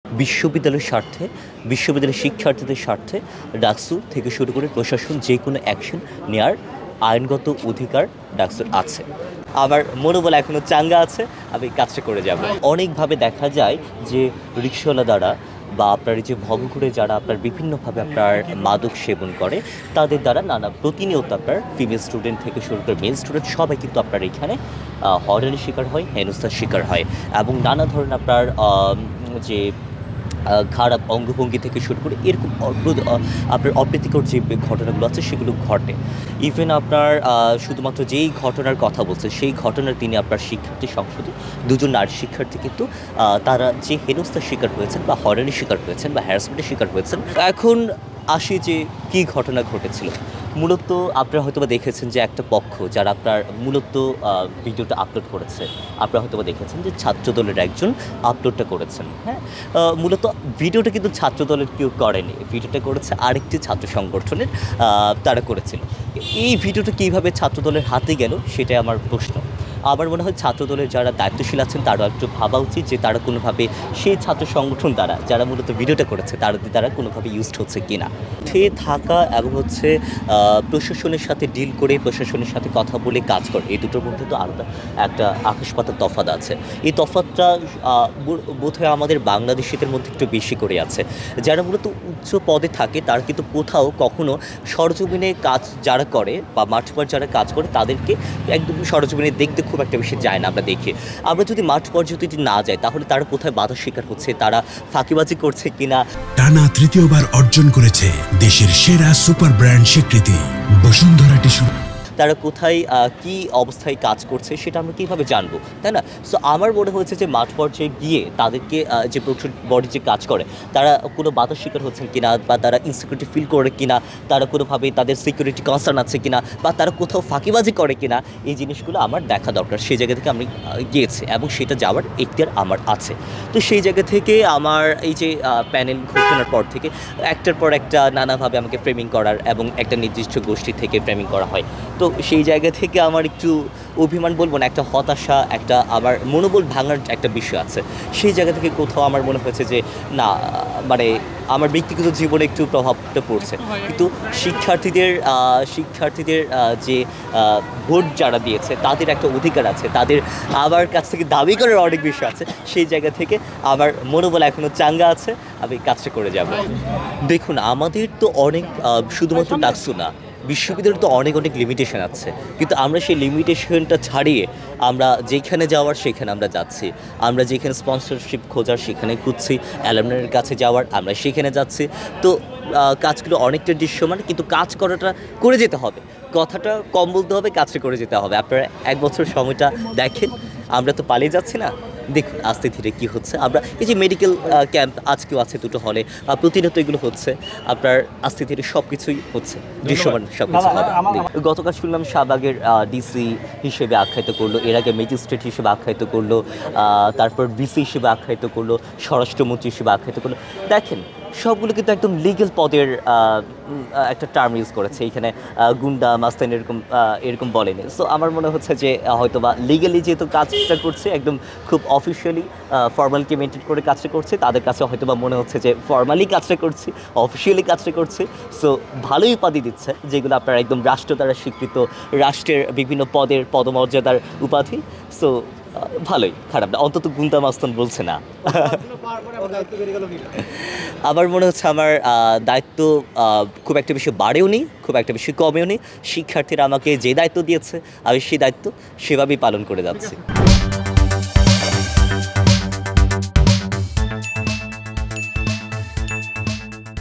বিশ্ববিদ্যালয়ের স্বার্থে, বিশ্ববিদ্যালয়ের শিক্ষার্থীদের স্বার্থে ডাকসু থেকে শুরু করে প্রশাসন যে কোনো অ্যাকশন নেওয়ার আইনগত অধিকার ডাকসুর আছে। আমার মনোবল এখনও চাঙ্গা আছে, আমি কাজটা করে যাব। অনেকভাবে দেখা যায় যে রিকশাওয়ালা দ্বারা বা আপনার এই যে ভবঘুরে যারা আপনার বিভিন্নভাবে আপনার মাদক সেবন করে তাদের দ্বারা নানা প্রতিনিয়ত আপনার ফিমেল স্টুডেন্ট থেকে শুরু করে মেল স্টুডেন্ট সবাই কিন্তু আপনার এখানে হয়রানির শিকার হয়, হেনস্থার শিকার হয় এবং নানা ধরনের আপনার যে খারাপ অঙ্গভঙ্গি থেকে শুরু করে এরকম আপনার অপ্রীতিকর যে ঘটনাগুলো আছে সেগুলো ঘটে। ইভেন আপনার শুধুমাত্র যেই ঘটনার কথা বলছে সেই ঘটনার তিনি আপনার শিক্ষার্থী সংসদে দুজন নারী শিক্ষার্থী কিন্তু তারা যে হেনস্থার শিকার হয়েছেন বা হয়রানির শিকার হয়েছেন বা হ্যারাসমেন্টের শিকার হয়েছেন। এখন আসি যে কী ঘটনা ঘটেছিল। মূলত আপনারা হয়তোবা দেখেছেন যে একটা পক্ষ যারা আপনার মূলত ভিডিওটা আপলোড করেছে, আপনারা হয়তোবা দেখেছেন যে ছাত্রদলের একজন আপলোডটা করেছেন। হ্যাঁ, মূলত ভিডিওটা কিন্তু ছাত্রদলের কেউ করেনি, ভিডিওটা করেছে আরেকটি ছাত্র সংগঠনের তারা করেছিল। এই ভিডিওটা কীভাবে ছাত্রদলের হাতে গেল সেটাই আমার প্রশ্ন। আমার মনে হয় ছাত্রদলের যারা দায়িত্বশীল আছেন তারা একটু ভাবা উচিত যে তারা কোনোভাবে সেই ছাত্র সংগঠন দ্বারা যারা মূলত ভিডিওটা করেছে তারা কোনোভাবে ইউজড হচ্ছে কি না থাকা এবং হচ্ছে প্রশাসনের সাথে ডিল করে প্রশাসনের সাথে কথা বলে কাজ করে, এই দুটোর মধ্যে তো আলাদা একটা আকাশ পাতাল তফাৎ আছে। এই তফাৎটা বোধহয় আমাদের বাংলাদেশিদের মধ্যে একটু বেশি করে আছে। যারা মূলত উচ্চ পদে থাকে তারা কিন্তু কোথাও কখনো সরজমিনে কাজ যারা করে বা মাঠপর যারা কাজ করে তাদেরকে একদম সরজমিনে দেখতে খুব একটা বেশি যায় না। আমরা যদি মাঠ পর্যায়ে যদি না যাই তাহলে তারা কোথায় বাধার শিকার হচ্ছে, তারা ফাঁকিবাজি করছে কিনা। টানা তৃতীয়বার অর্জন করেছে দেশের সেরা সুপার ব্র্যান্ড স্বীকৃতি বসুন্ধরা টিস্যু। তারা কোথায় কি অবস্থায় কাজ করছে সেটা আমরা কীভাবে জানবো, তাই না? সো আমার মনে হয়েছে যে মাঠ পর্যায়ে গিয়ে তাদেরকে যে প্রচুর বডি যে কাজ করে তারা কোনো বাধার শিকার হচ্ছেন কিনা বা তারা ইনসিকিউরিটি ফিল করে কিনা, তারা কোনোভাবে তাদের সিকিউরিটি কনসার্ন আছে কিনা বা তারা কোথাও ফাঁকিবাজি করে কিনা, এই জিনিসগুলো আমার দেখা দরকার। সেই জায়গা থেকে আমি গিয়েছি এবং সেটা যাওয়ার এখতিয়ার আমার আছে। তো সেই জায়গা থেকে আমার এই যে প্যানেল ঘোষণার পর থেকে একটার পর একটা নানাভাবে আমাকে ফ্রেমিং করার এবং একটা নির্দিষ্ট গোষ্ঠী থেকে ফ্রেমিং করা হয়। তো সেই জায়গা থেকে আমার একটু অভিমান বলবো না, একটা হতাশা, একটা আমার মনোবল ভাঙার একটা বিষয় আছে। সেই জায়গা থেকে কোথাও আমার মনে হয়েছে যে না, মানে আমার ব্যক্তিগত জীবনে একটু প্রভাবটা পড়ছে, কিন্তু শিক্ষার্থীদের যে ভোট যারা দিয়েছে তাদের একটা অধিকার আছে, তাদের আমার কাছ থেকে দাবি করার অনেক বিষয় আছে। সেই জায়গা থেকে আমার মনোবল এখনও চাঙ্গা আছে, আমি কাজটা করে যাব। দেখুন, আমাদের তো অনেক শুধুমাত্র ডাকসু না, বিশ্ববিদ্যালয়ের তো অনেক লিমিটেশন আছে, কিন্তু আমরা সেই লিমিটেশনটা ছাড়িয়ে আমরা যেখানে যাওয়ার সেখানে আমরা যাচ্ছি। আমরা যেখানে স্পন্সরশিপ খোঁজার সেখানে খুঁজছি, অ্যালামনাইয়ের কাছে যাওয়ার আমরা সেখানে যাচ্ছি। তো কাজগুলো অনেকটা দৃশ্যমান, কিন্তু কাজ করাটা করে যেতে হবে, কথাটা কম বলতে হবে, কাজটা করে যেতে হবে। আপনারা 1 বছর সময়টা দেখেন, আমরা তো পালিয়ে যাচ্ছি না। দেখুন আস্তে ধীরে কী হচ্ছে। আমরা এই যে মেডিকেল ক্যাম্প আজকেও আছে 2টো হলে, প্রতিনিয়ত এগুলো হচ্ছে, আপনার আস্তে ধীরে সব কিছুই হচ্ছে, দৃশ্যমান সব কিছু হবে। গতকাল শুনলাম শাহবাগের ডিসি হিসেবে আখ্যায়িত করলো, এর আগে ম্যাজিস্ট্রেট হিসেবে আখ্যায়িত করলো, তারপর ভিসি হিসেবে আখ্যায়িত করলো, স্বরাষ্ট্রমন্ত্রী হিসেবে আখ্যায়িত করলো। দেখেন সবগুলো কিন্তু একদম লিগেল পদের একটা টার্ম ইউজ করেছে, এইখানে গুন্ডা মাস্তান এরকম বলেনি। সো আমার মনে হচ্ছে যে হয়তো বা লিগালি যেহেতু কাজটা করছে, একদম খুব অফিসিয়ালি ফর্মালিটি মেনটেন করে কাজটা করছে, তাদের কাছে হয়তো বা মনে হচ্ছে যে ফর্মালি কাজটা করছি, অফিসিয়ালি কাজটা করছি। সো ভালোই উপাধি দিচ্ছে, যেগুলো আপনার একদম রাষ্ট্র দ্বারা স্বীকৃত, রাষ্ট্রের বিভিন্ন পদের পদমর্যাদার উপাধি। সো ভালোই, খারাপ না, অন্তত গুন্ডা মাস্তান বলছে না। আমার মনে হচ্ছে আমার দায়িত্ব খুব একটা বেশি বাড়েও নি, খুব একটা বেশি কমেও নি। শিক্ষার্থীরা আমাকে যে দায়িত্ব দিয়েছে আমি সেই দায়িত্ব সেভাবেই পালন করে যাচ্ছি।